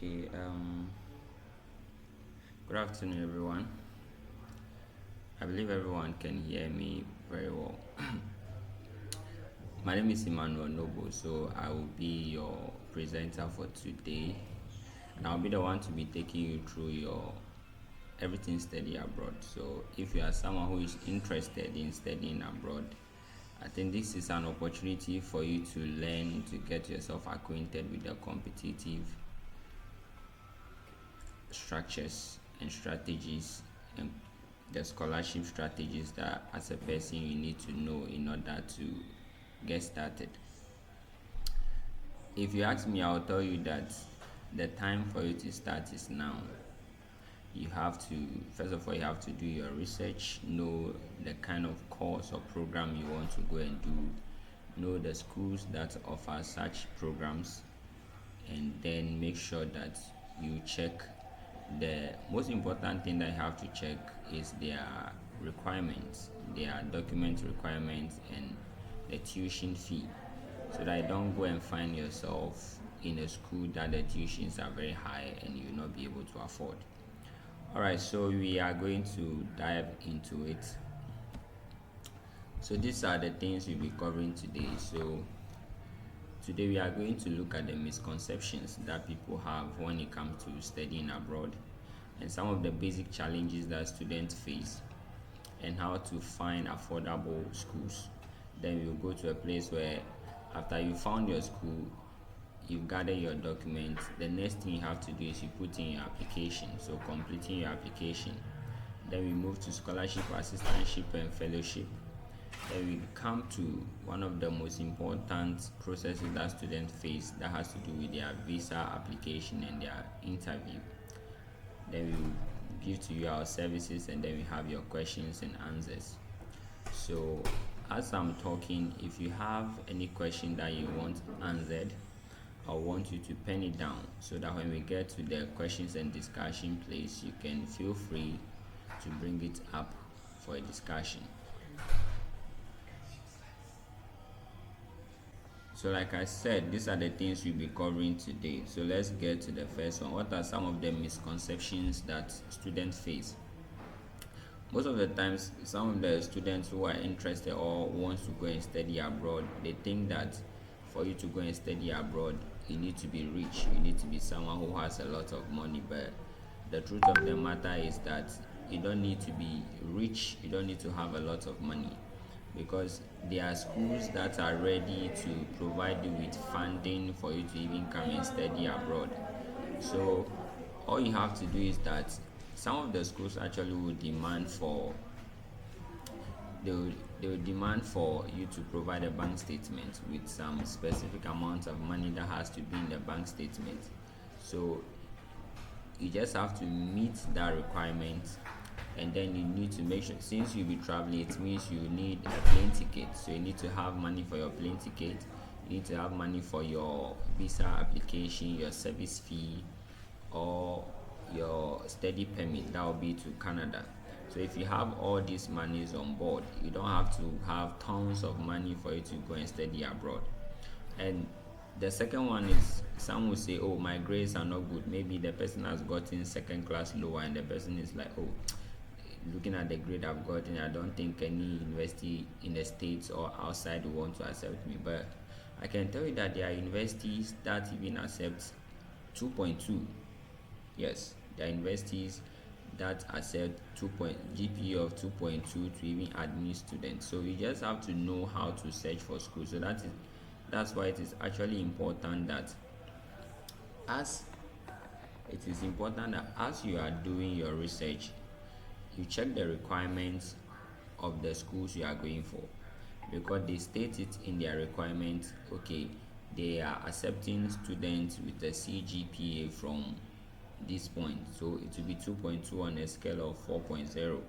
Okay, good afternoon, everyone. I believe everyone can hear me very well. My name is Emmanuel Noble, so I will be your presenter for today, and I'll be the one to be taking you through your everything study abroad. So, if you are someone who is interested in studying abroad, I think this is an opportunity for you to learn to get yourself acquainted with the competitive structures and strategies and the scholarship strategies that as a person you need to know in order to get started. If you ask me, I'll tell you that the time for you to start is now. You have to, first of all, you have to do your research, know the kind of course or program you want to go and do, know the schools that offer such programs, and then make sure that you check. The most important thing that you have to check is their requirements, their document requirements, and the tuition fee, so that you don't go and find yourself in a school that the tuitions are very high and you will not be able to afford. All right, so we are going to dive into it. So these are the things we'll be covering today. So today we are going to look at the misconceptions that people have when it comes to studying abroad, and some of the basic challenges that students face, and how to find affordable schools. Then we'll go to a place where after you found your school, you've gathered your documents, the next thing you have to do is you put in your application. So completing your application. Then we move to scholarship, assistantship, and fellowship. Then we come to one of the most important processes that students face, that has to do with their visa application and their interview. Then we will give to you our services, and then we have your questions and answers. So as I'm talking, if you have any question that you want answered, I want you to pen it down so that when we get to the questions and discussion place, you can feel free to bring it up for a discussion. So like I said, these are the things we'll be covering today. So let's get to the first one. What are some of the misconceptions that students face? Most of the times, some of the students who are interested or want to go and study abroad, they think that for you to go and study abroad, you need to be rich, you need to be someone who has a lot of money. But the truth of the matter is that you don't need to be rich, you don't need to have a lot of money, because there are schools that are ready to provide you with funding for you to even come and study abroad. So all you have to do is that some of the schools actually will demand for they will demand for you to provide a bank statement with some specific amount of money that has to be in the bank statement. So you just have to meet that requirement, and then you need to make sure, since you'll be traveling, it means you need a plane ticket. So you need to have money for your plane ticket, you need to have money for your visa application, your service fee, or your study permit that will be to Canada. So if you have all these monies on board, you don't have to have tons of money for you to go and study abroad. And the second one is, some will say, oh, my grades are not good. Maybe the person has gotten second class lower, and the person is like, oh, looking at the grade I've gotten, I don't think any university in the States or outside will want to accept me. But I can tell you that there are universities that even accept 2.2. Yes, there are universities that accept GPA of 2.2 to even admit students. So you just have to know how to search for schools. So that's why it is actually important that as as you are doing your research, you check the requirements of the schools you are going for, because they state it in their requirements. Okay, they are accepting students with a CGPA from this point, so it will be 2.2 on a scale of 4.0. So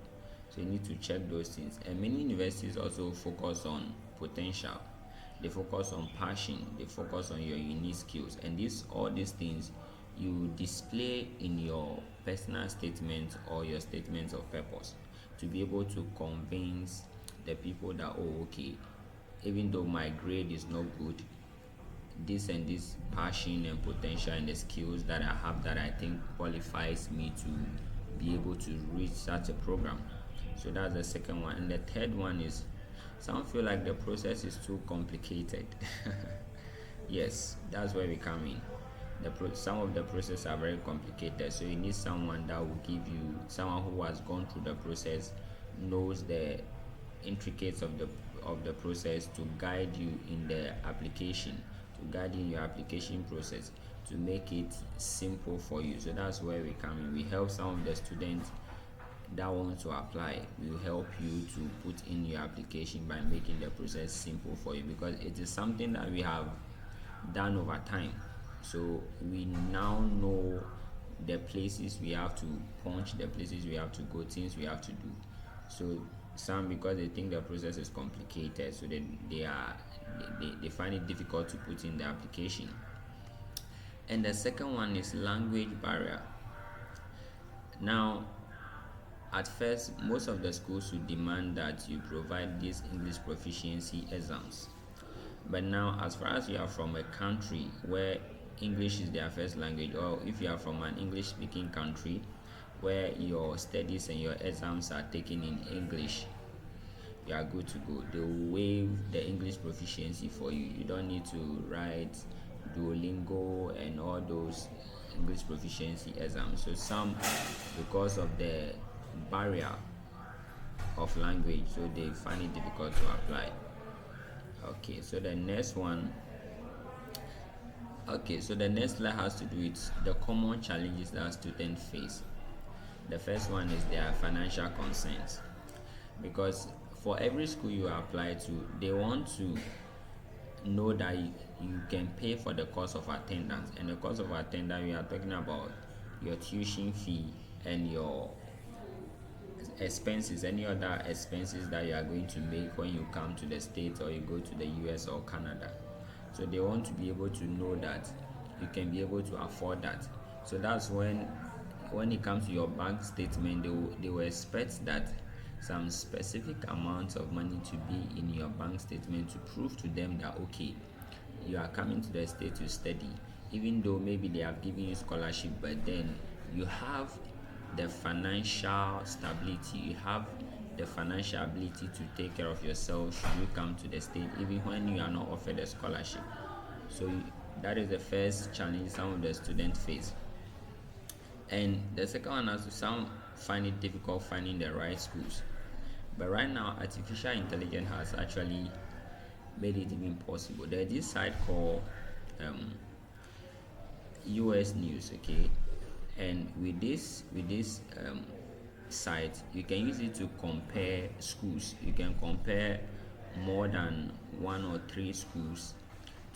you need to check those things. And many universities also focus on potential, they focus on passion, they focus on your unique skills, and all these things you display in your personal statement or your statement of purpose, to be able to convince the people that, oh, okay, even though my grade is not good, this and this passion and potential and the skills that I have that I think qualifies me to be able to reach such a program. So that's the second one. And the third one is some feel like the process is too complicated. Yes, that's where we come in. Some of the process are very complicated, so you need someone that will give you, someone who has gone through the process, knows the intricacies of the process to guide you in the application, to guide you in your application process, to make it simple for you. So that's where we come in. We help some of the students that want to apply. We will help you to put in your application by making the process simple for you, because it is something that we have done over time. So we now know the places we have to punch, the places we have to go, things we have to do. So some, because they think the process is complicated, so they find it difficult to put in the application. And the second one is language barrier. Now, at first, most of the schools would demand that you provide these English proficiency exams. But now, as far as you are from a country where English is their first language, or if you are from an English speaking country where your studies and your exams are taken in English, you are good to go. They will waive the English proficiency for you. You don't need to write Duolingo and all those English proficiency exams. So some, because of the barrier of language, so they find it difficult to apply. Okay, so the next one. Okay, so the next slide has to do with the common challenges that students face. The first one is their financial concerns, because for every school you apply to, they want to know that you can pay for the cost of attendance. And the cost of attendance, we are talking about your tuition fee and your expenses, any other expenses that you are going to make when you come to the States or you go to the US or Canada. So they want to be able to know that you can be able to afford that. So that's when it comes to your bank statement, they will expect that some specific amount of money to be in your bank statement to prove to them that, okay, you are coming to the state to study, even though maybe they have given you scholarship, but then you have the financial stability, you have the financial ability to take care of yourself should you come to the state, even when you are not offered a scholarship. So that is the first challenge some of the students face. And the second one is some find it difficult finding the right schools. But right now, artificial intelligence has actually made it even possible. There's this site called US News, okay, and with this site, you can use it to compare schools. You can compare more than 1 or 3 schools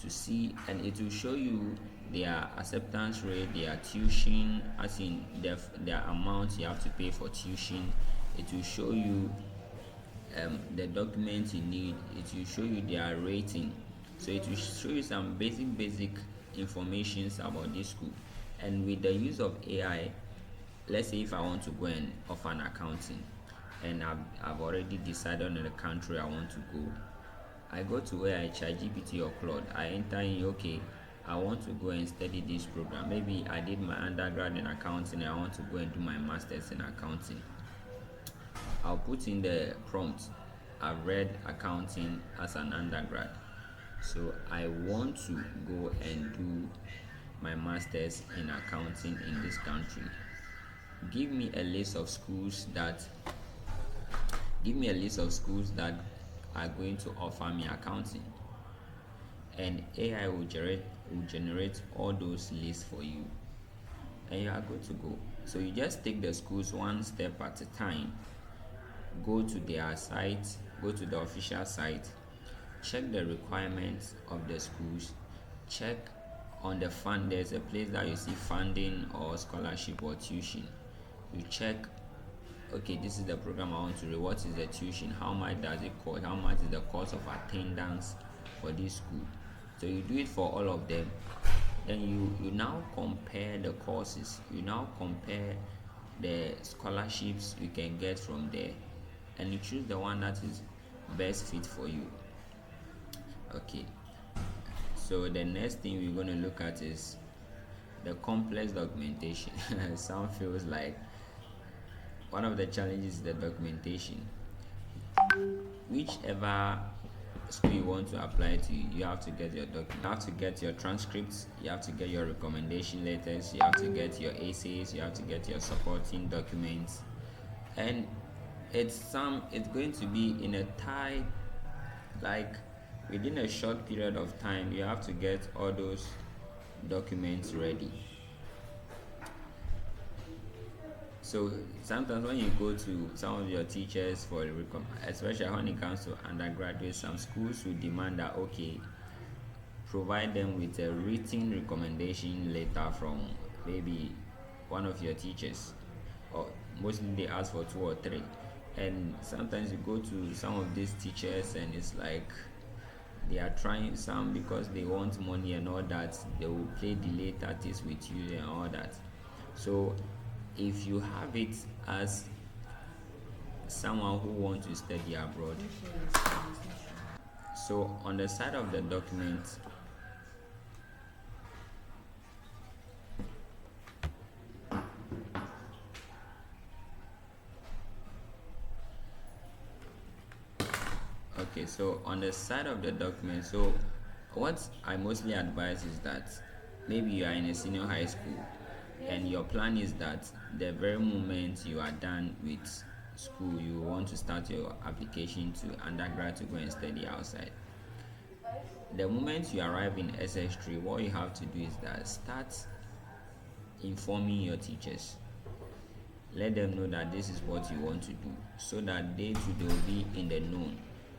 to see, and it will show you their acceptance rate, their tuition, as in their amount you have to pay for tuition. It will show you the documents you need. It will show you their rating. So it will show you some basic information about this school. And with the use of AI, let's say if I want to go and offer an accounting, and I've already decided on the country I want to go, I go to AI, ChatGPT or Claude. I enter in, okay, I want to go and study this program. Maybe I did my undergrad in accounting and I want to go and do my master's in accounting. I'll put in the prompt, I've read accounting as an undergrad, so I want to go and do my master's in accounting in this country. Give me a list of schools that are going to offer me accounting, and AI will generate all those lists for you, and you are good to go. So you just take the schools one step at a time. Go to their site, go to the official site, check the requirements of the schools, check on the fund. There's a place that you see funding or scholarship or tuition. You check, okay, this is the program I want to read. What is the tuition? How much does it cost? How much is the cost of attendance for this school? So you do it for all of them. Then you now compare the courses. You now compare the scholarships you can get from there, and you choose the one that is best fit for you. Okay, So the next thing we're going to look at is the complex documentation. Some feels like one of the challenges is the documentation. Whichever school you want to apply to, you have to get your document. You have to get your transcripts, you have to get your recommendation letters, you have to get your essays, you have to get your supporting documents, and it's going to be in a tight, like within a short period of time. You have to get all those documents ready. So sometimes when you go to some of your teachers for especially when it comes to undergraduate, some schools will demand that, okay, provide them with a written recommendation letter from maybe one of your teachers, or mostly they ask for two or three. And sometimes you go to some of these teachers and it's like they are trying some because they want money and all that. They will play delay tactics with you and all that. So if you have it as someone who wants to study abroad, so on the side of the document, okay, so on the side of the document, so what I mostly advise is that maybe you are in a senior high school and your plan is that the very moment you are done with school, you want to start your application to undergrad to go and study outside. The moment you arrive in SS3, what you have to do is that start informing your teachers. Let them know that this is what you want to do, so that they too will be in the know,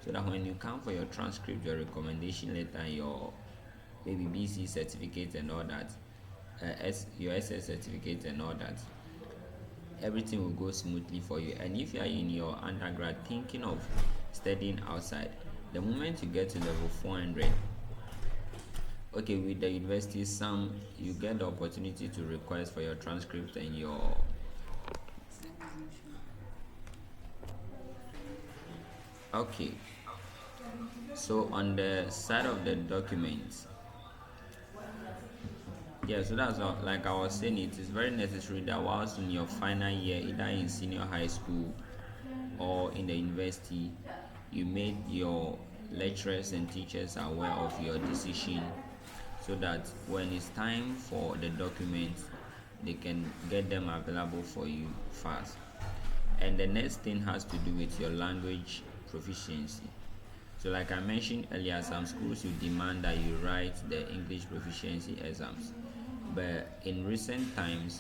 so that when you come for your transcript, your recommendation letter, your maybe BC certificate and all that, your SS certificate and all that, everything will go smoothly for you. And if you are in your undergrad thinking of studying outside, the moment you get to level 400, okay, with the university, some you get the opportunity to request for your transcript and your okay. So on the side of the document, yeah, so that's all, like I was saying, it is very necessary that whilst in your final year, either in senior high school or in the university, you made your lecturers and teachers aware of your decision, so that when it's time for the documents, they can get them available for you fast. And the next thing has to do with your language proficiency. So like I mentioned earlier, some schools will demand that you write the English proficiency exams, but in recent times,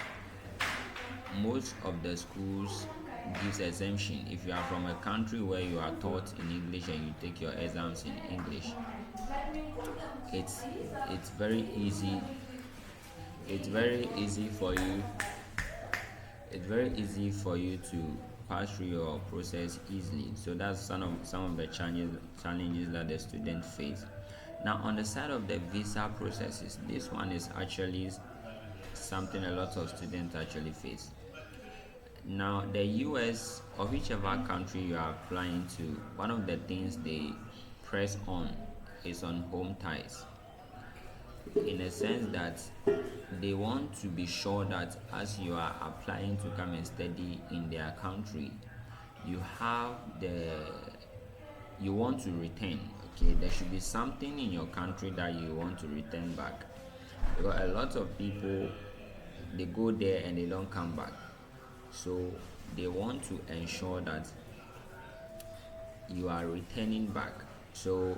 most of the schools gives exemption. If you are from a country where you are taught in English and you take your exams in English, it's it's very easy. It's very easy for you. It's very easy for you to pass through your process easily. So that's some of the challenges that the student face. Now on the side of the visa processes, this one is actually something a lot of students actually face. Now the US or whichever country you are applying to, one of the things they press on is on home ties, in a sense that they want to be sure that as you are applying to come and study in their country, you have the you want to return. Okay, there should be something in your country that you want to return back, because a lot of people, they go there and they don't come back. So they want to ensure that you are returning back. So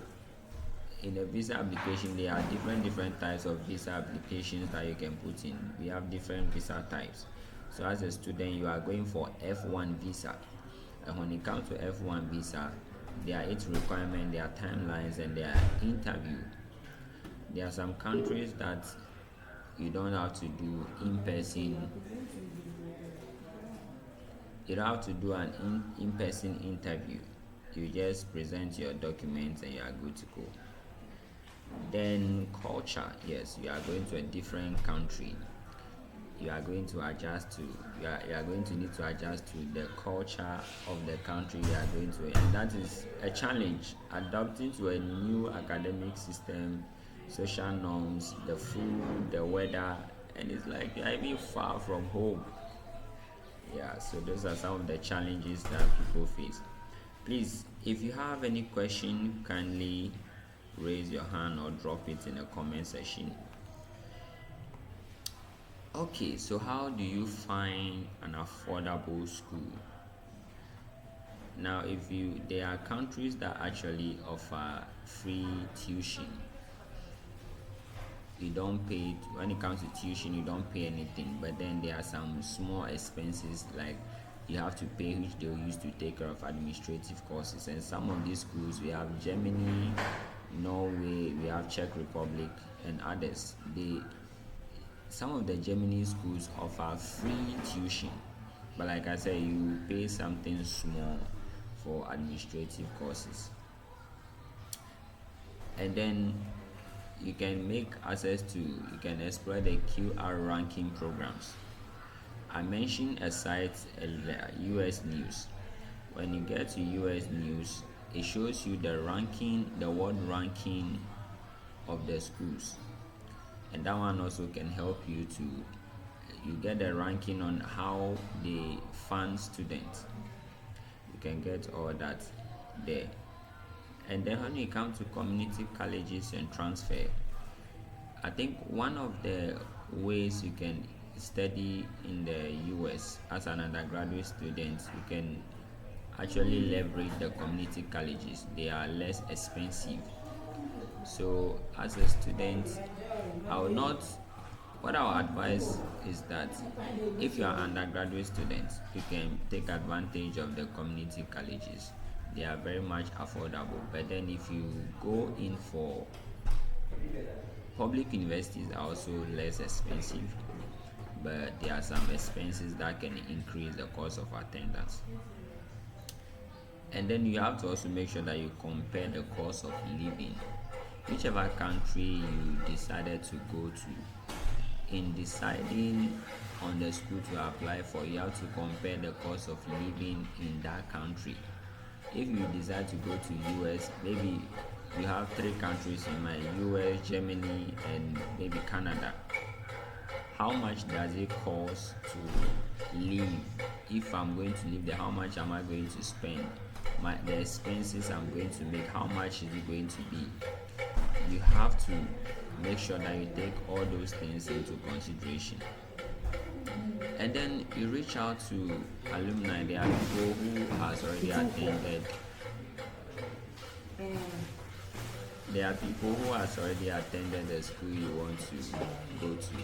in a visa application, there are different types of visa applications that you can put in. We have different visa types. So as a student, you are going for F1 visa, and when it comes to F1 visa, there are its requirements, there are timelines, and there are interview. There are some countries that you don't have to do in-person. You don't have to do an in-person interview. You just present your documents and you are good to go. Then culture, yes, you are going to a different country. You are going to going to need to adjust to the culture of the country you are going to, and that is a challenge. Adapting to a new academic system, social norms, the food, the weather, and it's like you're even far from home. Yeah, so those are some of the challenges that people face. Please, if you have any question, kindly raise your hand or drop it in the comment section. Okay, so how do you find an affordable school? Now, if you there are countries that actually offer free tuition. You don't pay when it comes to tuition, you don't pay anything, but then there are some small expenses like you have to pay, which they'll use to take care of administrative courses. And some of these schools, we have Germany, Norway, we have Czech Republic, and others. They Some of the Germany schools offer free tuition, but like I said, you pay something small for administrative courses. And then you can make access to, you can explore the QR ranking programs. I mentioned a site earlier, US News. When you get to US News, it shows you the ranking, the world ranking of the schools. And that one also can help you to, you get the ranking on how they fund students. You can get all that there. And then when you come to community colleges and transfer, I think one of the ways you can study in the US as an undergraduate student, you can actually leverage the community colleges. They are less expensive. So as a student, I will not what I would advise is that if you are an undergraduate student, you can take advantage of the community colleges. They are very much affordable. But then if you go in for public universities, are also less expensive, but there are some expenses that can increase the cost of attendance. And then you have to also make sure that you compare the cost of living. Whichever country you decided to go to, in deciding on the school to apply for, you have to compare the cost of living in that country. If you decide to go to US, maybe you have three countries in mind: US, Germany, and maybe Canada. How much does it cost to live? If I'm going to live there, how much am I going to spend? The expenses I'm going to make, how much is it going to be? You have to make sure that you take all those things into consideration. And then you reach out to alumni. There are people who has already attended. There are people who has already attended the school you want to go to.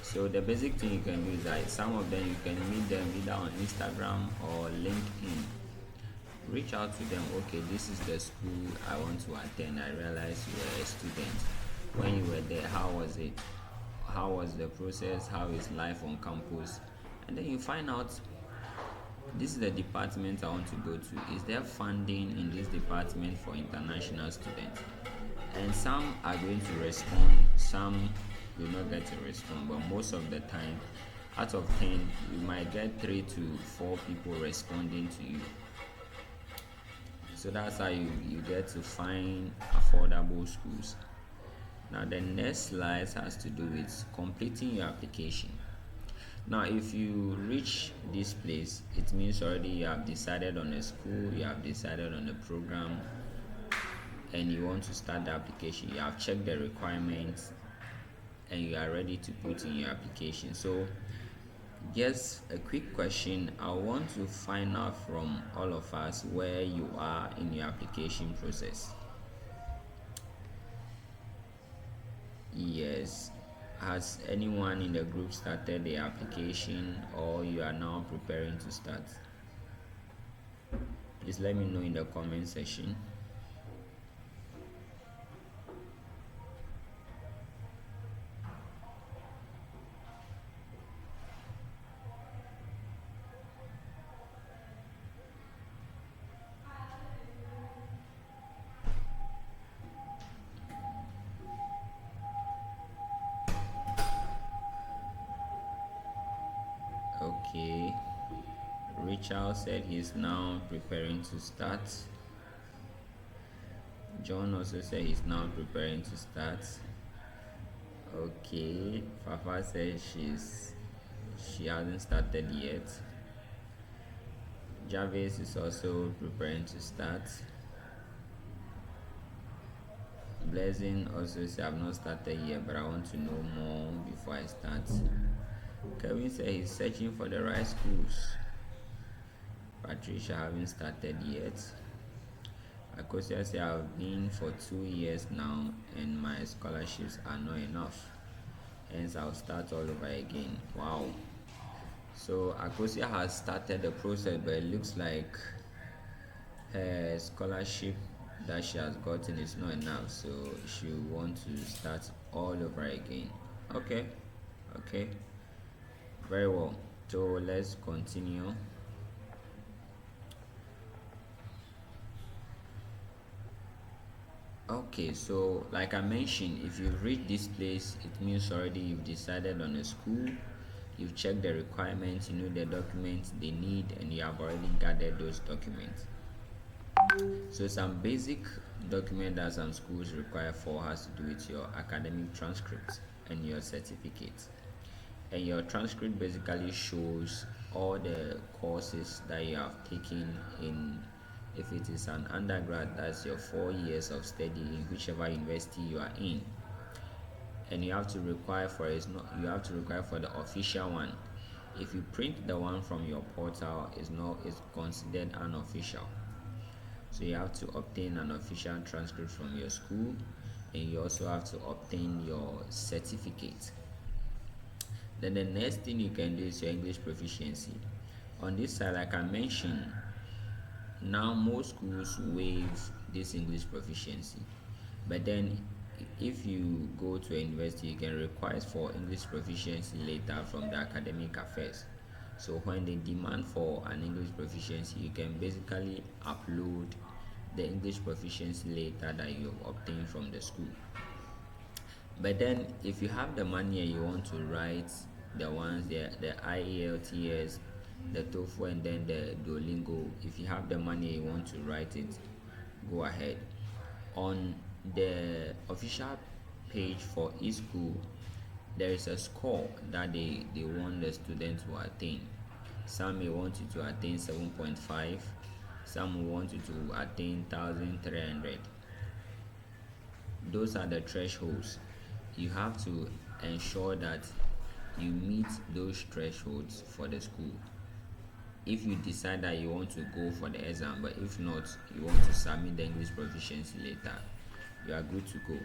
So the basic thing you can do is that some of them you can meet them either on Instagram or LinkedIn. Reach out to them. Okay, this is the school I want to attend. I realized you were a student. When you were there, how was it? How was the process? How is life on campus? And then you find out, this is the department I want to go to. Is there funding in this department for international students? And some are going to respond, some will not get a response, but most of the time, out of 10, you might get 3 to 4 people responding to you. So that's how you get to find affordable schools. Now the next slide has to do with completing your application. Now if you reach this place, it means already you have decided on a school, you have decided on a program, and you want to start the application. You have checked the requirements and you are ready to put in your application. So just a quick question. I want to find out from all of us where you are in your application process. Yes. Has anyone in the group started the application, or you are now preparing to start? Please let me know in the comment section. Okay. Richard said he's now preparing to start. John also said he's now preparing to start. Okay, Fafa says she hasn't started yet. Jarvis is also preparing to start. Blessing also says I've not started yet, but I want to know more before I start. Kevin says he's searching for the right schools. Patricia haven't started yet. Akosia says I've been for 2 years now and my scholarships are not enough. Hence I'll start all over again. Wow. So Akosia has started the process, but it looks like her scholarship that she has gotten is not enough, so she will want to start all over again. Okay, okay, very well. So let's continue. Okay, so like I mentioned, if you've reached this place, it means already you've decided on a school, you've checked the requirements, you know the documents they need, and you have already gathered those documents. So some basic document that some schools require for has to do with your academic transcript and your certificate. And your transcript basically shows all the courses that you have taken in. If it is an undergrad, that's your 4 years of study in whichever university you are in. And you have to require for it, not you have to require for the official one. If you print the one from your portal, it's considered unofficial. So you have to obtain an official transcript from your school, and you also have to obtain your certificate. Then the next thing you can do is your English proficiency. On this side, like I mentioned, now most schools waive this English proficiency. But then if you go to a university, you can request for English proficiency later from the academic affairs. So when they demand for an English proficiency, you can basically upload the English proficiency later that you have obtained from the school. But then if you have the money and you want to write the ones, the IELTS, the TOEFL, and then the Duolingo, if you have the money and you want to write it, go ahead. On the official page for each school, there is a score that they want the student to attain. Some may want you to attain 7.5, some will want you to attain 1300. Those are the thresholds. You have to ensure that you meet those thresholds for the school. If you decide that you want to go for the exam, but if not, you want to submit the English proficiency later, you are good to go.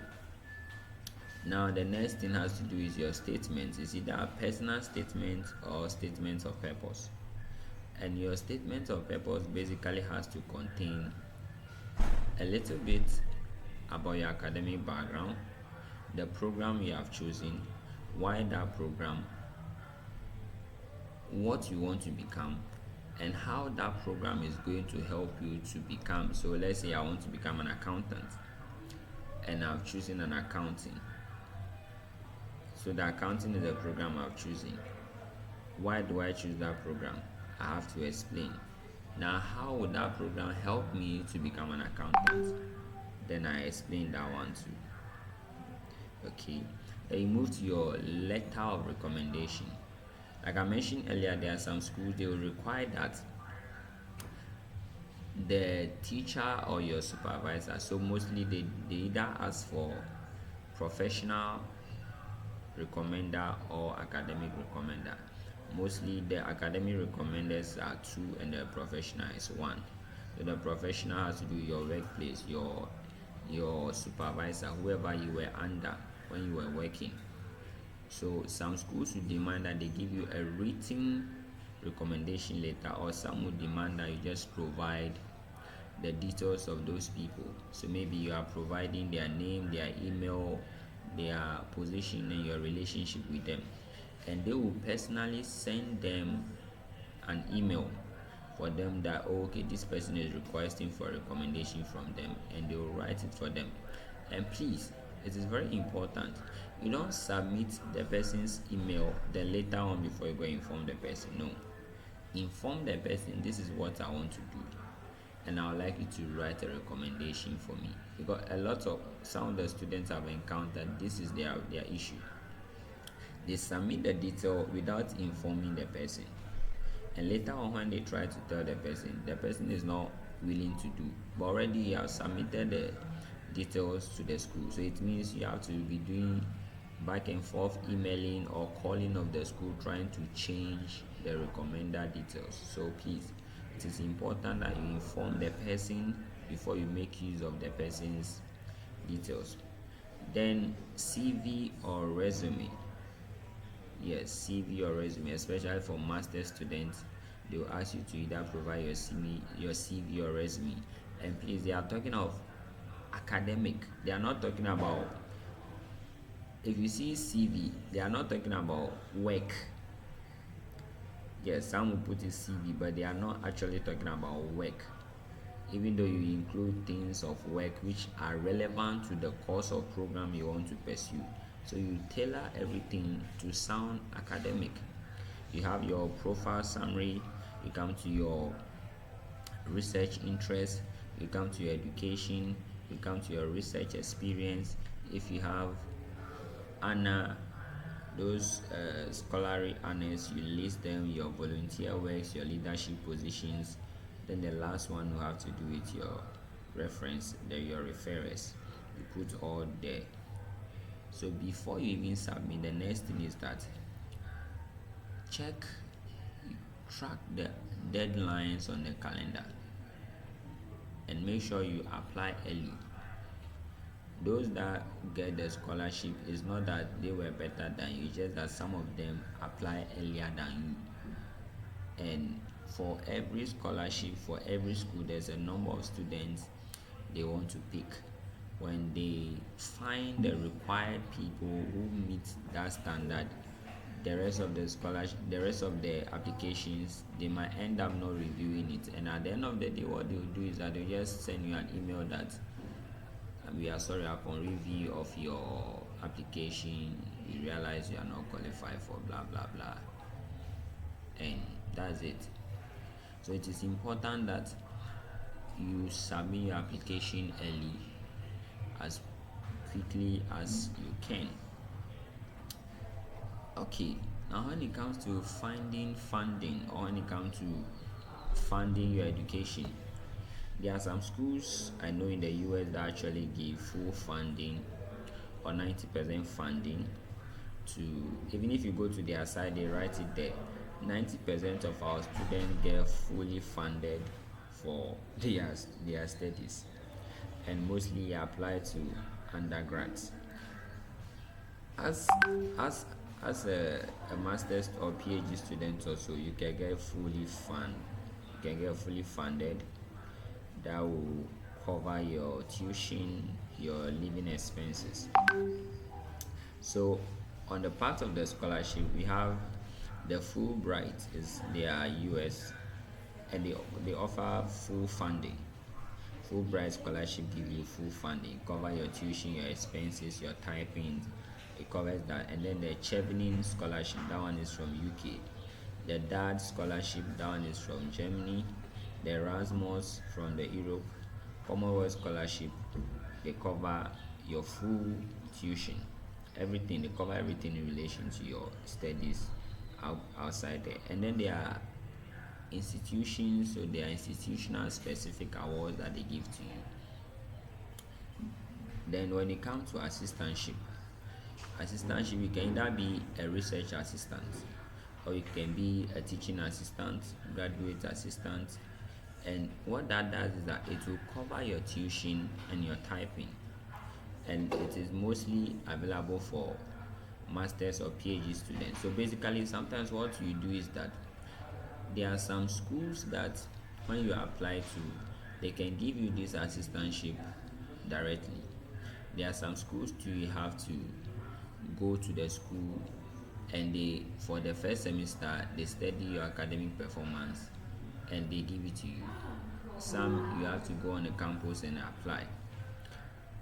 Now the next thing has to do is your statement. It's either a personal statement or statement of purpose. And your statement of purpose basically has to contain a little bit about your academic background, the program you have chosen, why that program, what you want to become, and how that program is going to help you to become. So let's say I want to become an accountant and I've chosen an accounting. So the accounting is the program I've chosen. Why do I choose that program? I have to explain. Now, how would that program help me to become an accountant? Then I explain that one too. Okay. Then you move to your letter of recommendation. Like I mentioned earlier, there are some schools they will require that the teacher or your supervisor, so mostly they either ask for professional recommender or academic recommender. Mostly the academic recommenders are two and the professional is one. So the professional has to do your workplace, your supervisor, whoever you were under when you were working. So some schools will demand that they give you a written recommendation letter, or some would demand that you just provide the details of those people. So maybe you are providing their name, their email, their position, and your relationship with them. And they will personally send them an email for them that, oh, okay, this person is requesting for a recommendation from them, and they will write it for them. And please, it is very important, you don't submit the person's email then later on before you go inform the person. No, inform the person, this is what I want to do, and I would like you to write a recommendation for me. Because some of the students have encountered this is their issue. They submit the detail without informing the person, and later on when they try to tell the person is not willing to do, but already you have submitted the details to the school. So it means you have to be doing back and forth emailing or calling of the school trying to change the recommender details. So please, it is important that you inform the person before you make use of the person's details. Then CV or resume. Yes, CV or resume, especially for master students, they will ask you to either provide your CV or resume. And please, they are talking of academic. They are not talking about, if you see CV, they are not talking about work. Yes, some will put it CV, but they are not actually talking about work. Even though you include things of work which are relevant to the course or program you want to pursue. So you tailor everything to sound academic. You have your profile summary, you come to your research interest, you come to your education, you come to your research experience. If you have honor, those scholarly honors, you list them, your volunteer works, your leadership positions. Then the last one you have to do with your reference, your referrers. You put all there. So before you even submit, the next thing is that track the deadlines on the calendar and make sure you apply early. Those that get the scholarship, is not that they were better than you, just that some of them apply earlier than you. And for every scholarship, for every school, there's a number of students they want to pick. When they find the required people who meet that standard, the rest of the applications, they might end up not reviewing it. And at the end of the day, what they'll do is that they'll just send you an email that we are sorry, upon review of your application, we realize you are not qualified for blah blah blah. And that's it. So it is important that you submit your application early, as quickly as you can. Okay, now when it comes to finding funding, or when it comes to funding your education, there are some schools I know in the US that actually give full funding or 90% funding to, even if you go to their site, they write it there. 90% of our students get fully funded for their studies, and mostly apply to undergrads. As a master's or PhD student also, you can get fully funded. That will cover your tuition, your living expenses. So on the part of the scholarship, we have the Fulbright, they are US, and they offer full funding. Fulbright scholarship give you full funding, cover your tuition, your expenses, your typing, it covers that. And then the Chevening scholarship, that one is from UK. The DAD scholarship, that one is from Germany. The Erasmus from the Europe. Commonwealth scholarship, they cover your full tuition, everything. They cover everything in relation to your studies outside there. And then there are institutions, so there are institutional specific awards that they give to you. Then when it comes to assistantship, you can either be a research assistant, or you can be a teaching assistant, graduate assistant. And what that does is that it will cover your tuition and your typing, and it is mostly available for masters or PhD students. So basically, sometimes what you do is that there are some schools that when you apply to, they can give you this assistantship directly. There are some schools too, you have to go to the school, and they, for the first semester, they study your academic performance and they give it to you. Some you have to go on the campus and apply.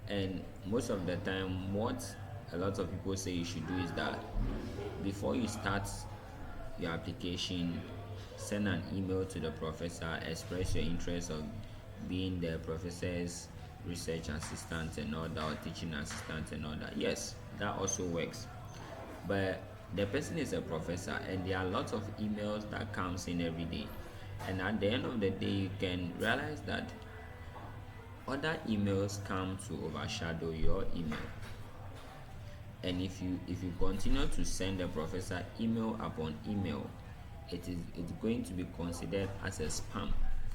And most of the time, what a lot of people say you should do is that before you start your application, send an email to the professor, express your interest of being the professor's research assistant and all that, or teaching assistant and all that. Yes, that also works. But the person is a professor, and there are lots of emails that comes in every day, and at the end of the day you can realize that other emails come to overshadow your email. And if you continue to send the professor email upon email, it's going to be considered as a spam.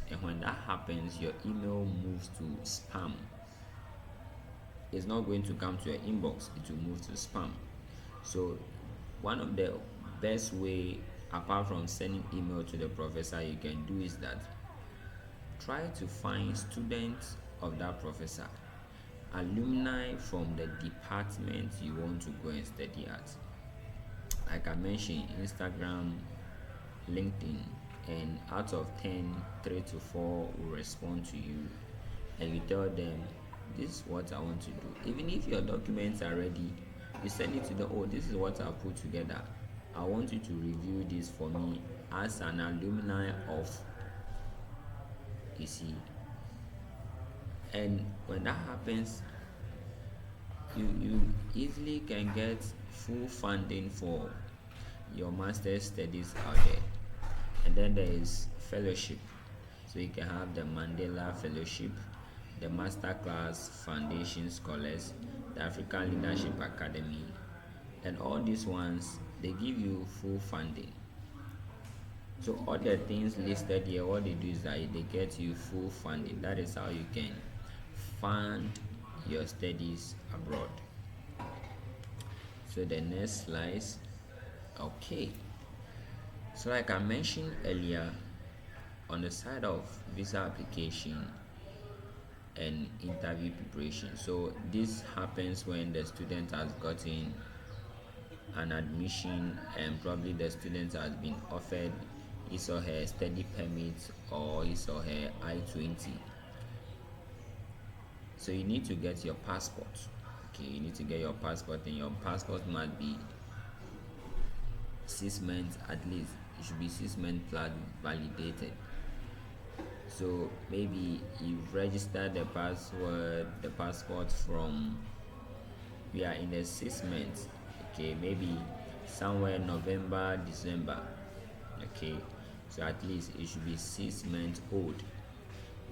And when that happens, your email moves to spam. It's not going to come to your inbox, it will move to spam. So one of the best way, apart from sending email to the professor, you can do is that try to find students of that professor, alumni from the department you want to go and study at. Like I mentioned, Instagram, LinkedIn, and out of 10, 3 to 4 will respond to you, and you tell them, this is what I want to do. Even if your documents are ready, you send it to them. Oh, this is what I put together. I want you to review this for me as an alumni of, you see. And when that happens, you easily can get full funding for your master's studies out there. And then there is fellowship. So you can have the Mandela Fellowship, the Masterclass Foundation Scholars, the African Leadership Academy, and all these ones, they give you full funding. So all the things listed here, what they do is that they get you full funding. That is how you can fund your studies abroad. So the next slide. Okay. So like I mentioned earlier, on the side of visa application and interview preparation, so this happens when the student has gotten an admission, and probably the student has been offered his or her study permit or his or her I-20. So you need to get your passport. Okay, you need to get your passport, and your passport must be 6 months at least. It should be 6 months plus validated. So maybe you've registered the passport from, we are in the 6 months. Okay, maybe somewhere November, December. Okay, so at least it should be 6 months old.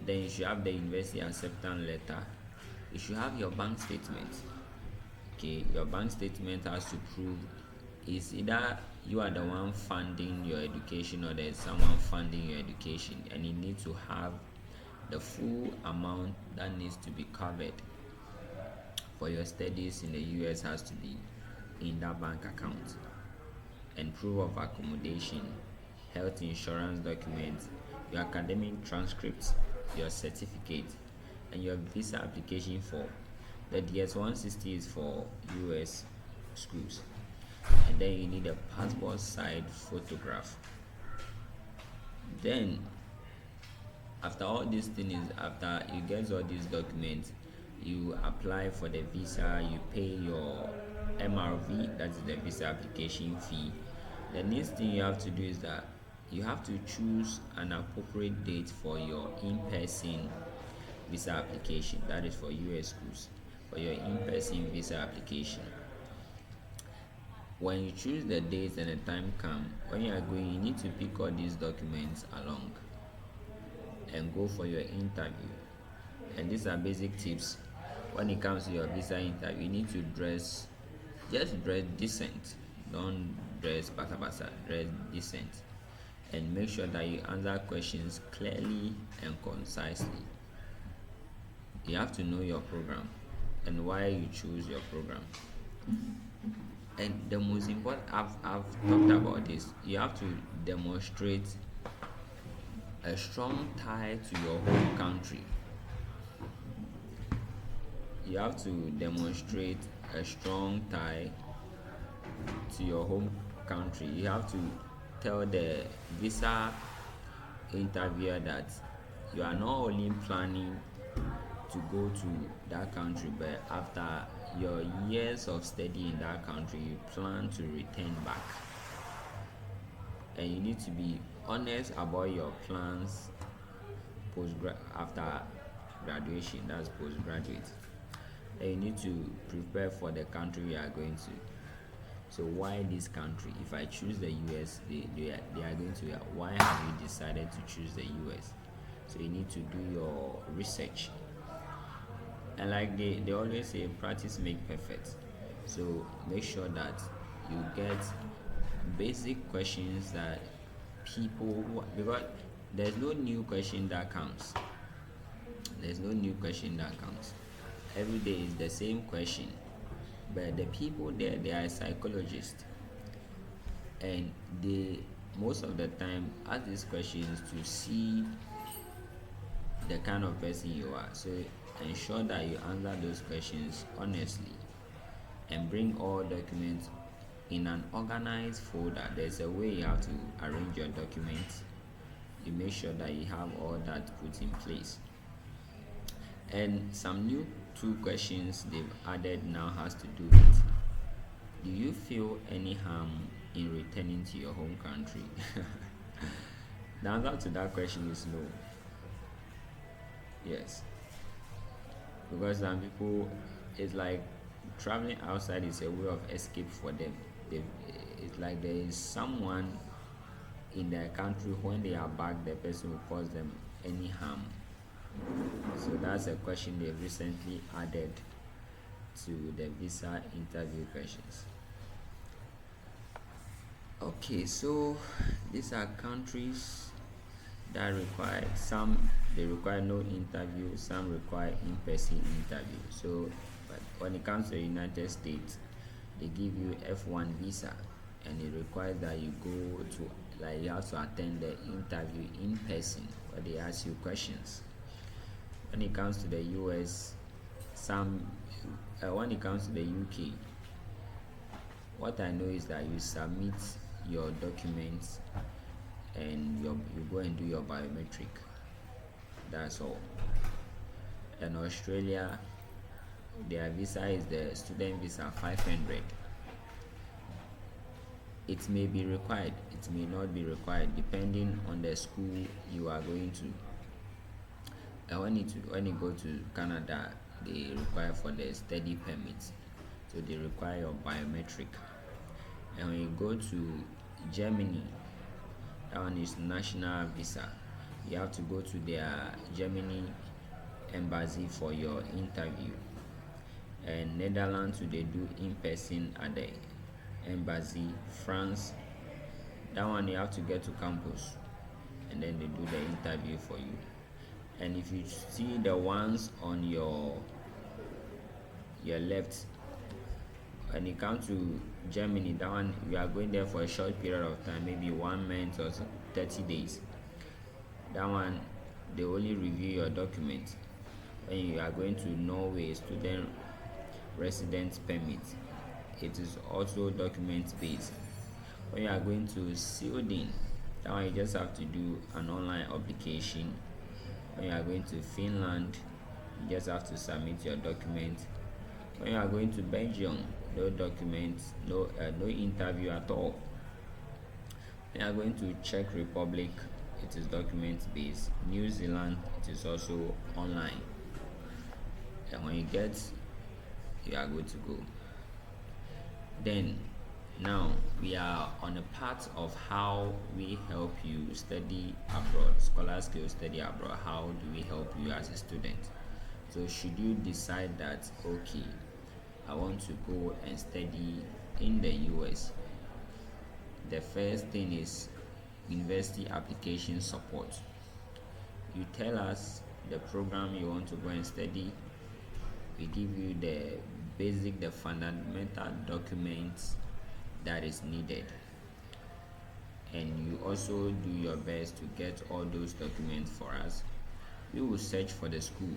Then you should have the university acceptance letter. You should have your bank statement. Okay, your bank statement has to prove is either you are the one funding your education or there's someone funding your education, and you need to have the full amount that needs to be covered for your studies in the US has to be in that bank account. And proof of accommodation, health insurance documents, your academic transcripts, your certificate, and your visa application form. The DS-160 is for US schools. And then you need a passport size photograph. Then after all these things, after you get all these documents, you apply for the visa, you pay your MRV, that's the visa application fee. The next thing you have to do is that you have to choose an appropriate date for your in-person visa application. That is for US schools, for your in-person visa application. When you choose the date and the time come, when you are going, you need to pick all these documents along and go for your interview. And these are basic tips. When it comes to your visa interview, you need to dress decent. Don't dress basa, dress decent. And make sure that you answer questions clearly and concisely. You have to know your program and why you choose your program. And the most important, I've talked about this, you have to demonstrate a strong tie to your home country. You have to demonstrate a strong tie to your home country. You have to tell the visa interviewer that you are not only planning to go to that country, but after your years of study in that country, you plan to return back. And you need to be honest about your plans after graduation, that's postgraduate. And you need to prepare for the country you are going to. So why this country? If I choose the US, they are going to, why have you decided to choose the US? So you need to do your research. And like they always say, practice make perfect. So make sure that you get basic questions that because there's no new question that comes. There's no new question that comes. Every day is the same question. But the people there, they are psychologists, and they most of the time ask these questions to see the kind of person you are. So ensure that you answer those questions honestly and bring all documents in an organized folder. There's a way you have to arrange your documents. You make sure that you have all that put in place. And some new two questions they've added now has to do with, do you feel any harm in returning to your home country? The answer to that question is no. Yes. Because some people, it's like traveling outside is a way of escape for them. It's like there is someone in their country, when they are back, the person will cause them any harm. So that's a question they recently added to the visa interview questions. Okay, so these are countries that require, some they require no interview, some require in-person interview. So but when it comes to the United States, they give you F1 visa, and it requires that you go to, like, you have to attend the interview in person where they ask you questions. When it comes to the US, when it comes to the UK, what I know is that you submit your documents and you go and do your biometric. That's all. And Australia, their visa is the student visa 500. It may be required, it may not be required, depending on the school you are going to. And when you go to Canada, they require for the study permit, so they require your biometric. And when you go to Germany, that one is national visa. You have to go to their Germany embassy for your interview. And Netherlands, they do in person at the embassy. France, that one you have to get to campus, and then they do the interview for you. And if you see the ones on your left, when you come to Germany, that one you are going there for a short period of time, maybe 1 month or 30 days. That one they only review your documents. When you are going to Norway, student residence permit, it is also document based. When you are going to Sweden, that one you just have to do an online application. When you are going to Finland, you just have to submit your documents. When you are going to Belgium, no documents, no interview at all. When you are going to Czech Republic, it is document based. New Zealand, it is also online. And when you get, you are good to go. Then now we are on a part of how we help you study abroad, ScholarSkill Study abroad. How do we help you as a student? So should you decide that, okay, I want to go and study in the US, the first thing is university application support. You tell us the program you want to go and study. We give you the fundamental documents that is needed, and you also do your best to get all those documents for us. We will search for the school,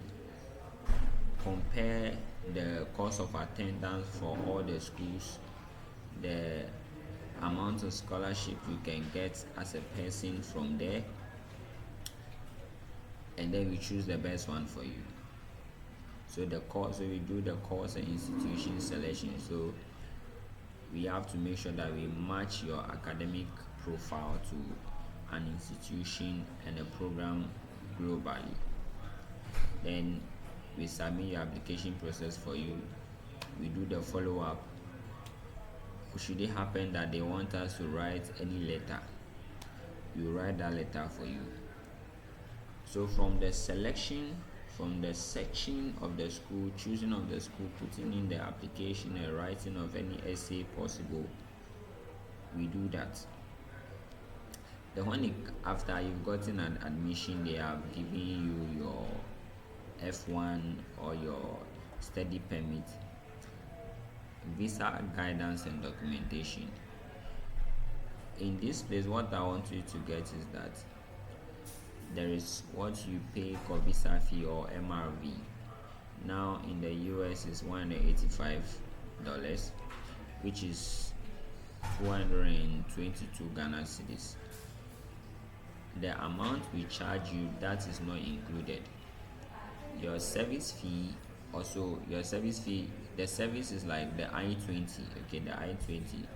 compare the cost of attendance for all the schools, the amount of scholarship you can get as a person from there, and then we choose the best one for you. So we do the course and institution selection. So we have to make sure that we match your academic profile to an institution and a program globally. Then we submit your application process for you. We do the follow-up. should it happen that they want us to write any letter, we write that letter for you. So from the selection, from the section of the school, choosing of the school, putting in the application and writing of any essay possible, we do that. The one after you've gotten an admission, they have given you your F1 or your study permit, visa guidance and documentation. In this place, what I want you to get is that there is what you pay for visa fee or MRV. Now in the US is $185, which is 222 Ghana cedis. The amount we charge you, that is not included. Your service fee, also your service fee, the service is like the I-20, okay, the I-20.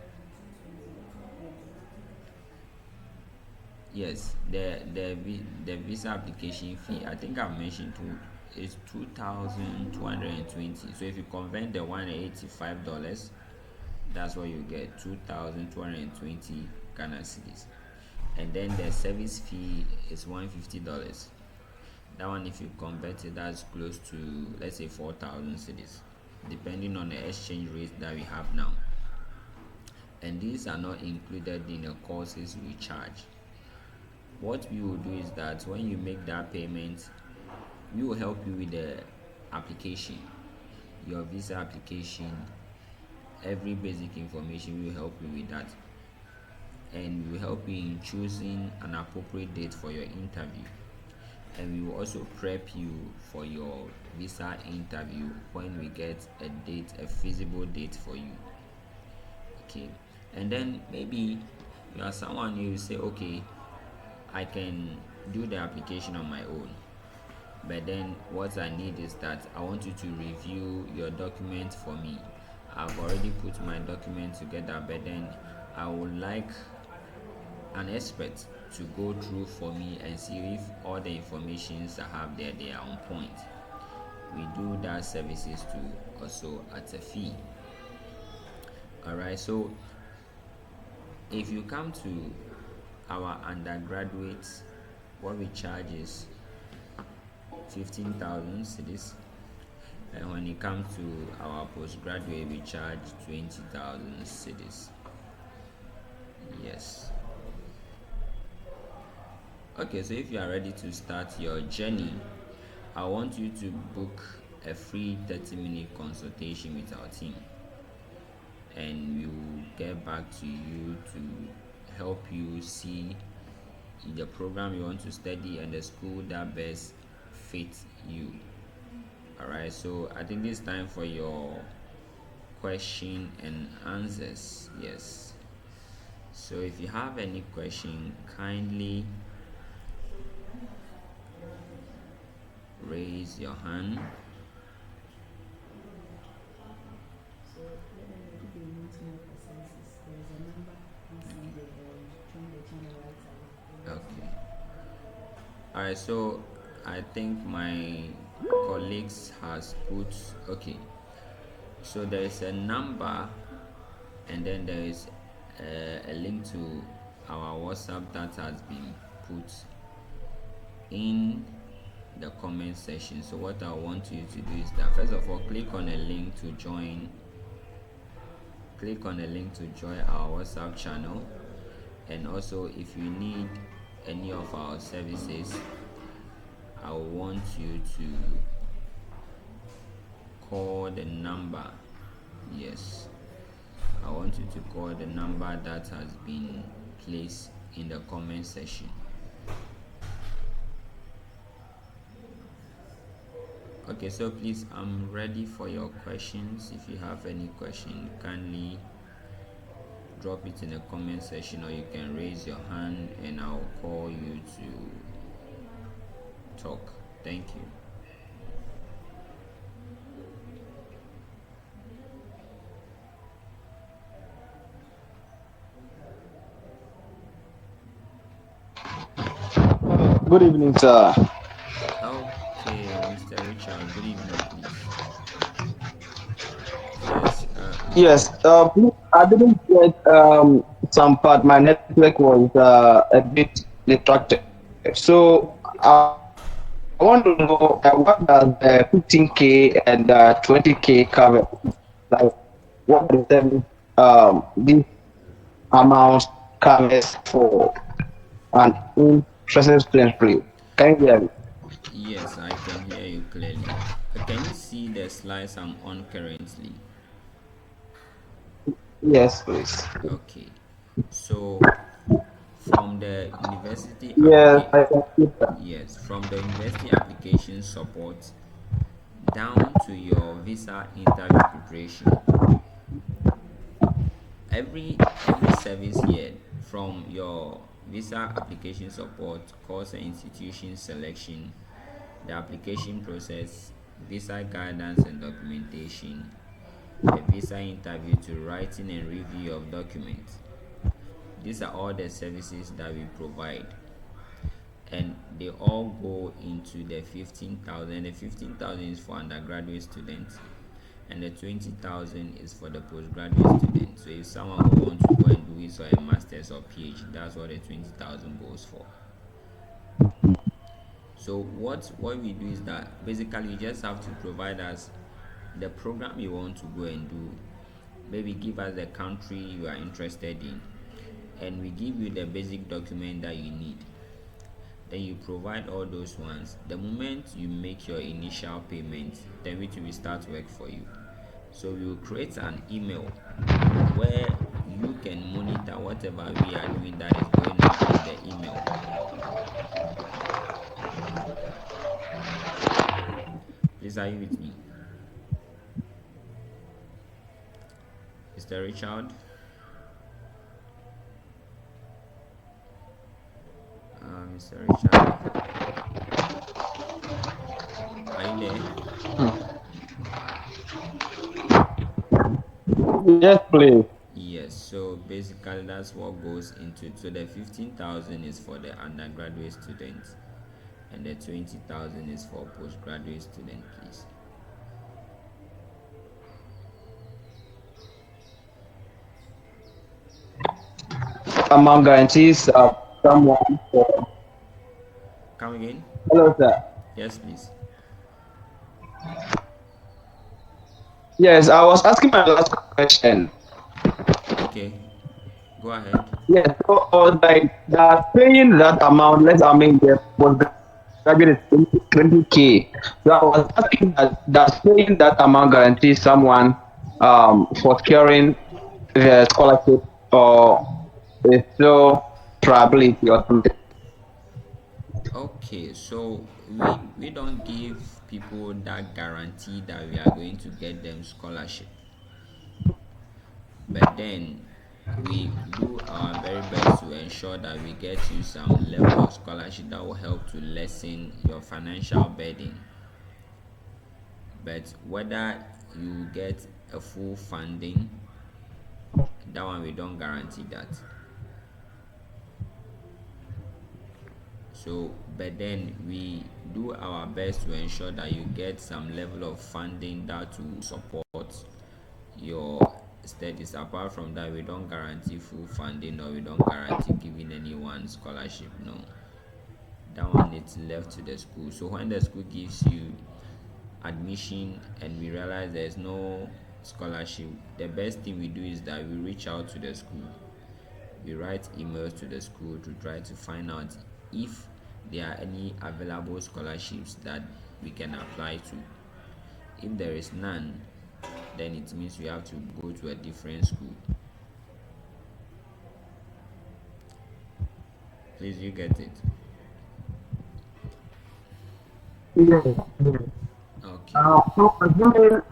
Yes, the visa application fee, I think I've mentioned is 2,220. So if you convert the $185, that's what you get, 2,220 Ghana cedis. And then the service fee is $150. That one, if you convert it, that's close to, let's say, 4,000 cedis, depending on the exchange rate that we have now. And these are not included in the courses we charge. What we will do is that when you make that payment, we will help you with the application, your visa application, every basic information. We will help you with that, and we will help you in choosing an appropriate date for your interview, and we will also prep you for your visa interview when we get a date, a feasible date for you. Okay, and then maybe you are someone, you say, okay, I can do the application on my own, but then what I need is that I want you to review your document for me. I've already put my document together, but then I would like an expert to go through for me and see if all the informations I have there, they are on point. We do that services too, also at a fee. Alright, so if you come to our undergraduates, what we charge is 15,000 cedis, and when it comes to our postgraduate, we charge 20,000 cedis. Yes. Okay, so if you are ready to start your journey, I want you to book a free 30-minute consultation with our team, and we will get back to you to help you see the program you want to study and the school that best fits you. Alright, so I think it's time for your question and answers. Yes, so if you have any question, kindly raise your hand. Okay. Alright, so I think my colleagues has put, okay, so there is a number, and then there is a link to our WhatsApp that has been put in the comment section. So what I want you to do is that, first of all, click on a link to join our WhatsApp channel. And also, if you need any of our services, I want you to call the number. Yes, I want you to call the number that has been placed in the comment section. Okay, so please, I'm ready for your questions. If you have any question, kindly drop it in the comment section, or you can raise your hand and I'll call you to talk. Thank you. Good evening, sir. Okay, Mr. Richard, good evening, please. Yes, Yes, I didn't get some part. My network was a bit distracted. So I want to know what does the 15K and 20K cover? Like, what are the service these amounts covers for an interested student, please? Can you hear me? Yes, I can hear you clearly. Can you see the slides I'm on currently? Yes, please. Okay. So from the university Yes, I can see that. yes, from the university application support down to your visa interview preparation. Every service here, from your visa application support, course and institution selection, the application process, visa guidance and documentation, the visa interview to writing and review of documents. These are all the services that we provide, and they all go into the 15,000. The 15,000 is for undergraduate students, and the 20,000 is for the postgraduate students. So if someone who wants to go and do his or a master's or PhD, that's what the 20,000 goes for. So what we do is that basically you just have to provide us the program you want to go and do. Maybe give us the country you are interested in, and we give you the basic document that you need. Then you provide all those ones. The moment you make your initial payment, then it will start work for you. So we will create an email where you can monitor whatever we are doing that is going on in the email. Please, are you with me? Mr. Richard? Mr. Richard, are you there? Yes, please. Yes, so basically that's what goes into it. So the 15,000 is for the undergraduate students, and the 20,000 is for postgraduate students, please. Among guarantees someone for. Come again? Hello, sir. Yes, please. Yes, I was asking my last question. Okay, go ahead. Yes, so I was like, that paying that amount, the postgraduate is 20K. So I was asking that paying that amount guarantees someone for securing the scholarship, or is still probability or something. Okay, so we don't give people that guarantee that we are going to get them scholarship, but then we do our very best to ensure that we get you some level of scholarship that will help to lessen your financial burden. But whether you get a full funding, that one we don't guarantee that. So but then we do our best to ensure that you get some level of funding that will support your studies. Apart from that, we don't guarantee full funding, or we don't guarantee giving anyone scholarship. No, that one is left to the school. So when the school gives you admission and we realize there's no scholarship, the best thing we do is that we reach out to the school. We write emails to the school to try to find out if there are any available scholarships that we can apply to. If there is none, then it means we have to go to a different school. Please, you get it? Yes, yes. Okay. Assuming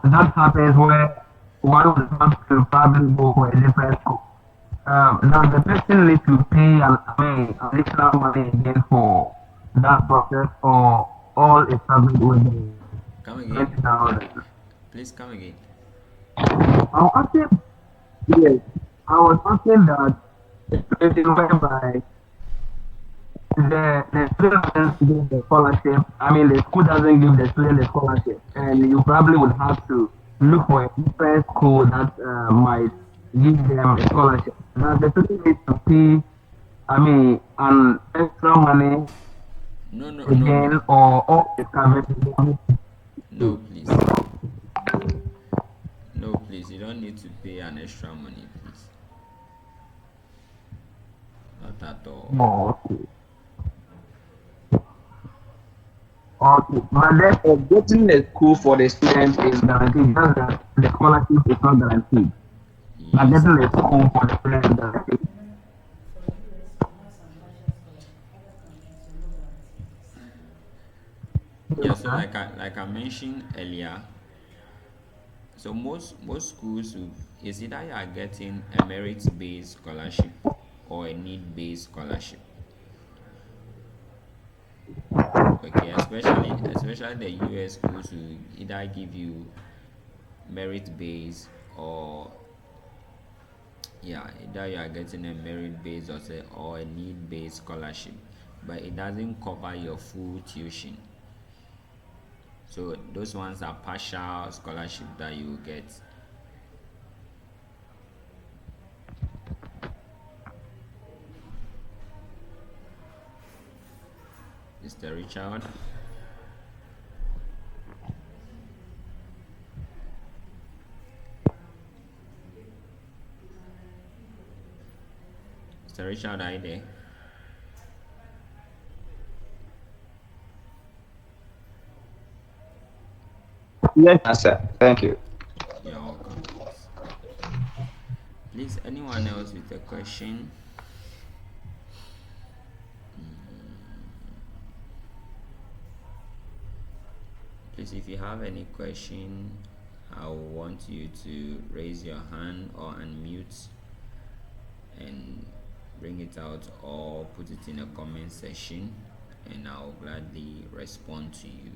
that happens where one would have to probably go for a different school. Now the person needs to pay additional money again for that process, or all is covered with the Come again. 20,000. Please come again. I was asking, yes, I was asking that situation whereby the student doesn't give the scholarship. I mean, the school doesn't give the student the scholarship, and Okay. you probably would have to look for a different school that might give them a scholarship. Now the person needs to pay, I mean, an extra money No, no, no, no, again, or all is covered in the no, please. No, please. You don't need to pay an extra money, please. Not at all. more. Okay. Okay. But then getting a school for the students is guaranteed. Just that the scholarship is not guaranteed. But Yes, getting a please. school for the students is guaranteed. Yeah. So like I mentioned earlier, so most schools is either you are getting a merit-based scholarship or a need-based scholarship. Okay, especially the US schools will either give you merit-based or yeah, either you are getting a merit-based or a need-based scholarship, but it doesn't cover your full tuition. So those ones are partial scholarship that you will get. Mr. Richard. Mr. Richard, are you there? Yes, sir. Thank you. You're welcome, please. Please, anyone else with a question? Please, if you have any question, I want you to raise your hand or unmute and bring it out or put it in a comment section and I'll gladly respond to you.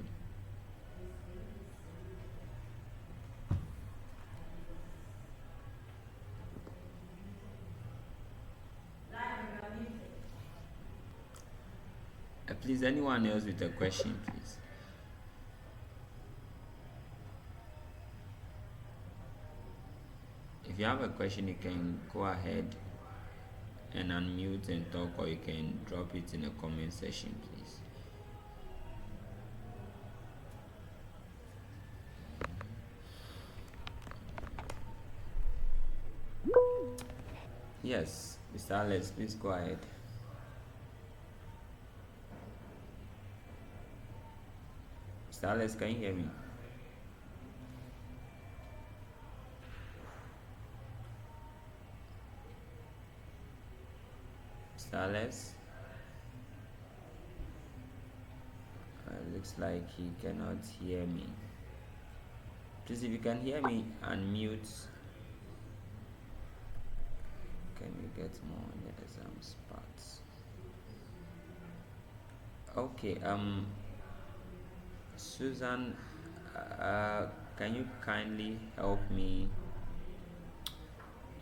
Please, anyone else with a question, please? If you have a question, you can go ahead and unmute and talk, or you can drop it in the comment section, please. Yes, Mr. Alex, please go ahead. Mr. Alex, can you hear me? Mr. Alex? Looks like he cannot hear me. Please, if you can hear me, unmute. Can we get more on the exams parts? Okay, Susan, can you kindly help me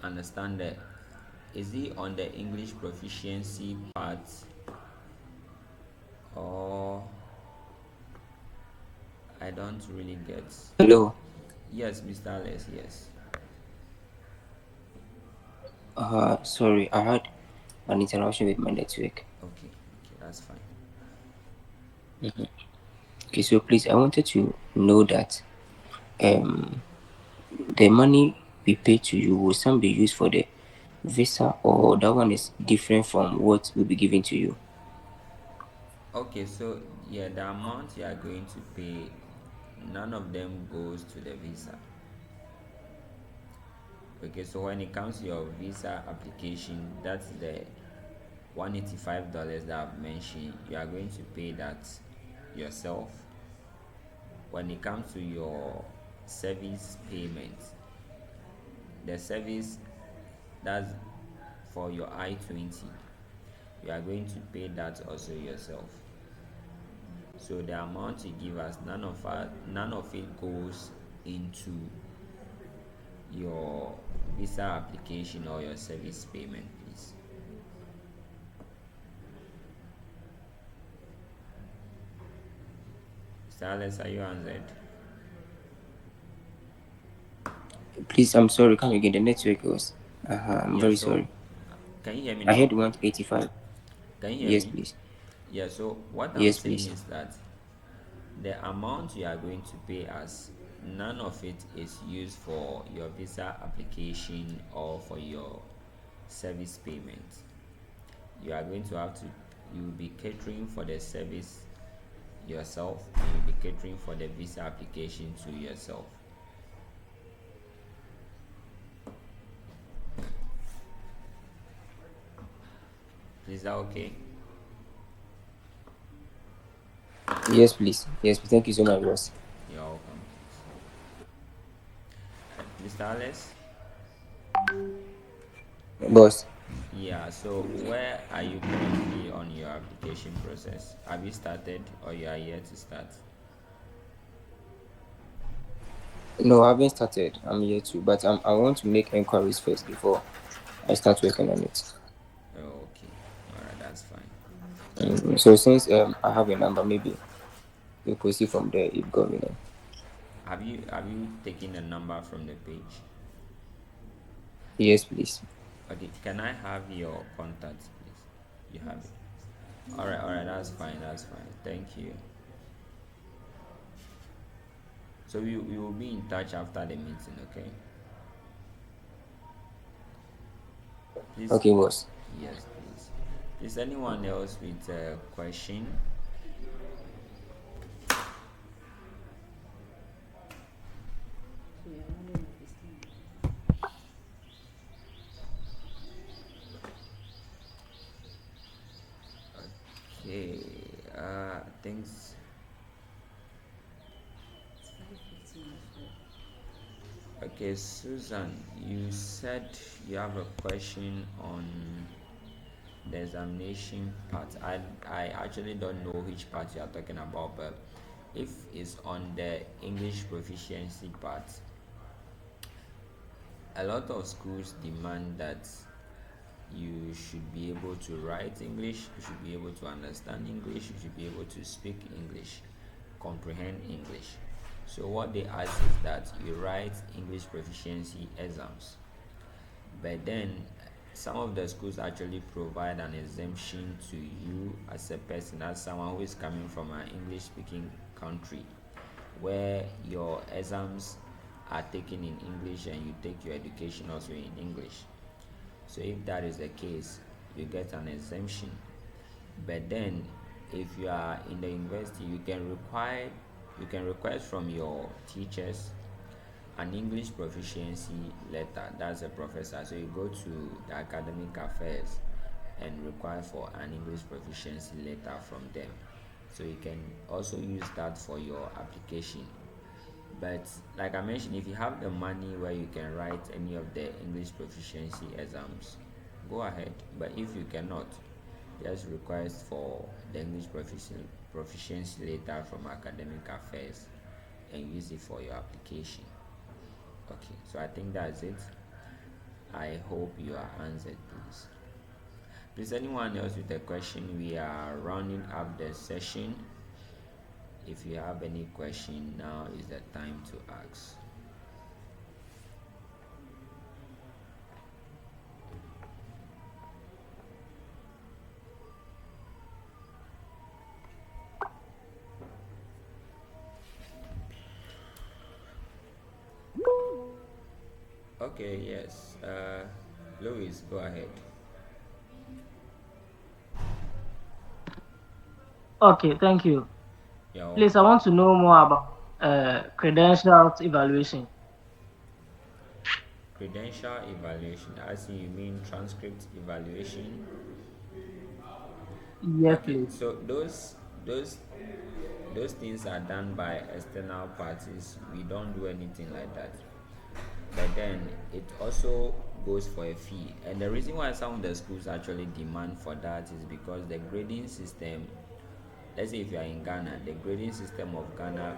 understand that? Is he on the English proficiency part or I don't really get? Hello. Yes, Mr. Alex, yes. Sorry, I had an interruption with my network. Okay, that's fine. Okay, so please, I wanted to know that the money we pay to you will some be used for the visa, or that one is different from what will be given to you? Okay, so yeah, the amount you are going to pay, none of them goes to the visa. Okay, so when it comes to your visa application, that's the $185 that I've mentioned. You are going to pay that yourself. When it comes to your service payment, the service that's for your I-20, you are going to pay that also yourself. So the amount you give us, none of it goes into your visa application or your service payment, please. Silas, are you answered? Please, I'm sorry. Come again. The network was. I'm Yeah, very so sorry. can you hear me I now? heard 185. Can you hear Yes, me? please. Yeah, so what I'm Yes, saying please. is that the amount you are going to pay us, none of it is used for your visa application or for your service payment. You are going to have to, you will be catering for the service yourself, and you'll be catering for the visa application to yourself. Is that okay? Yes, please. Yes, please. Thank you so much, boss. You're welcome. Mr. Alice? Boss. Yeah, so where are you currently on your application process? Have you started or you are yet to start? No, I haven't started. I'm here to, but I want to make inquiries first before I start working on it. Okay, all right, that's fine. So since I have a number, maybe we'll proceed from there if God willing. Have you taken a number from the page? Yes, please. Okay, can I have your contacts, please? You have it. All right, that's fine, that's fine. Thank you. So we will be in touch after the meeting, okay? Please, Okay, boss. yes, please. Is anyone else with a question? Okay, things. Okay, Susan, you said you have a question on the examination part. I actually don't know which part you are talking about, but if it's on the English proficiency part, a lot of schools demand that you should be able to write English, you should be able to understand English, you should be able to speak English, comprehend English. So what they ask is that you write English proficiency exams. But then some of the schools actually provide an exemption to you as a person, as someone who is coming from an English speaking country, where your exams are taken in English and you take your education also in English. So if that is the case, you get an exemption. But then if you are in the university, you can request from your teachers an English proficiency letter. That's a professor. So you go to the academic affairs and require for an English proficiency letter from them. So you can also use that for your application. But like I mentioned, if you have the money where you can write any of the English proficiency exams, go ahead. But if you cannot, just request for the English proficiency letter from academic affairs and use it for your application. Okay, so I think that's it. I hope you are answered, please. Please, anyone else with a question? We are rounding up the session. If you have any question, now is the time to ask. Okay, yes. Louis, go ahead. Okay, thank you. You're Please, I welcome. want to know more about credentials evaluation. Credential evaluation. I see you mean transcript evaluation. Yes, Okay, please. so those those things are done by external parties. We don't do anything like that. But then it also goes for a fee. And the reason why some of the schools actually demand for that is because the grading system, let's say if you are in Ghana, the grading system of Ghana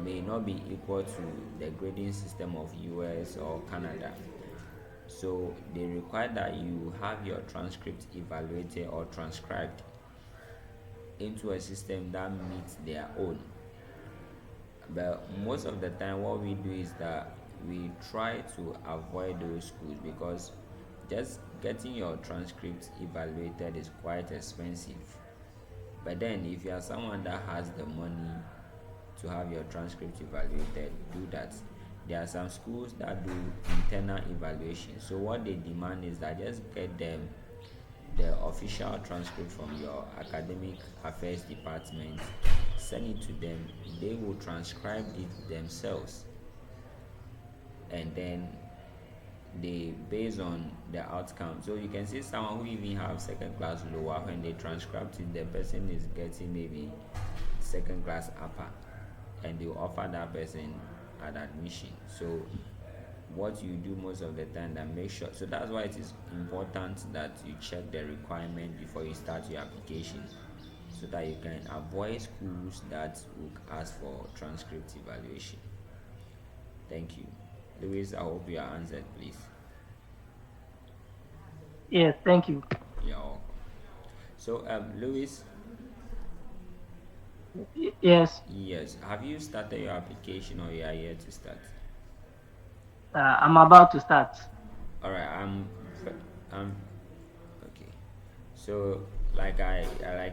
may not be equal to the grading system of US or Canada. So they require that you have your transcript evaluated or transcribed into a system that meets their own. But most of the time what we do is that we try to avoid those schools because just getting your transcript evaluated is quite expensive. But then, if you are someone that has the money to have your transcript evaluated, do that. There are some schools that do internal evaluation. So what they demand is that just get them the official transcript from your academic affairs department, send it to them. They will transcribe it themselves, and then they based on the outcome. So you can see someone who even have second class lower, when they transcribe it, the person is getting maybe second class upper, and they will offer that person an admission. So what you do most of the time, that make sure, so that's why it is important that you check the requirement before you start your application, so that you can avoid schools that will ask for transcript evaluation. Thank you. Louis, I hope you are answered, please. Yes, thank you. You're welcome. So, Louis, Yes, yes, have you started your application or you are yet to start? I'm about to start. All right, I'm okay. So, like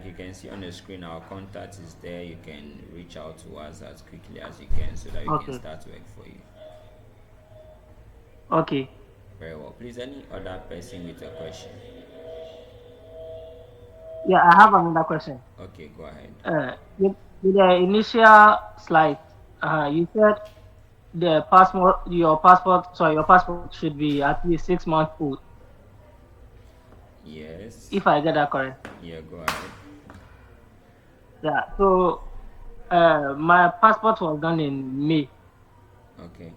you can see on the screen, our contact is there. You can reach out to us as quickly as you can, so that we can Okay, start work for you. okay. Very well. Please, any other person with a question? Yeah, I have another question. Okay, go ahead. With the initial slide, you said your passport should be at least 6 months old. Yes. If I get that correct. Yeah, go ahead. Yeah. So, my passport was done in May. Okay.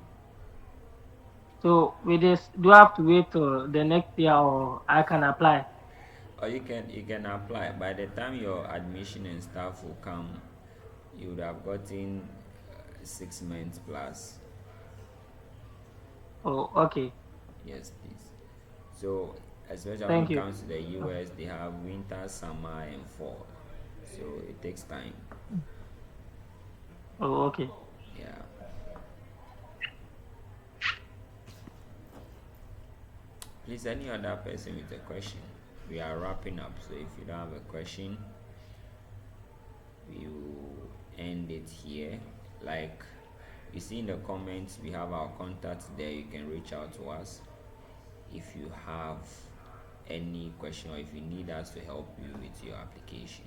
So with this, do I have to wait till the next year, or I can apply? Or you can apply. By the time your admission and stuff will come, you would have gotten 6 months plus. Oh, okay. Yes, please. So, especially when Thank it you. comes to the US, they have winter, summer, and fall. So it takes time. Oh, okay. Yeah. Please, any other person with a question? We are wrapping up. So if you don't have a question, we will end it here. Like you see in the comments, we have our contacts there. You can reach out to us if you have any question or if you need us to help you with your application.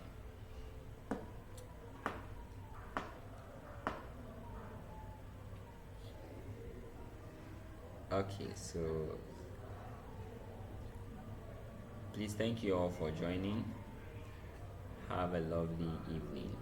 Okay, so please, thank you all for joining. Have a lovely evening.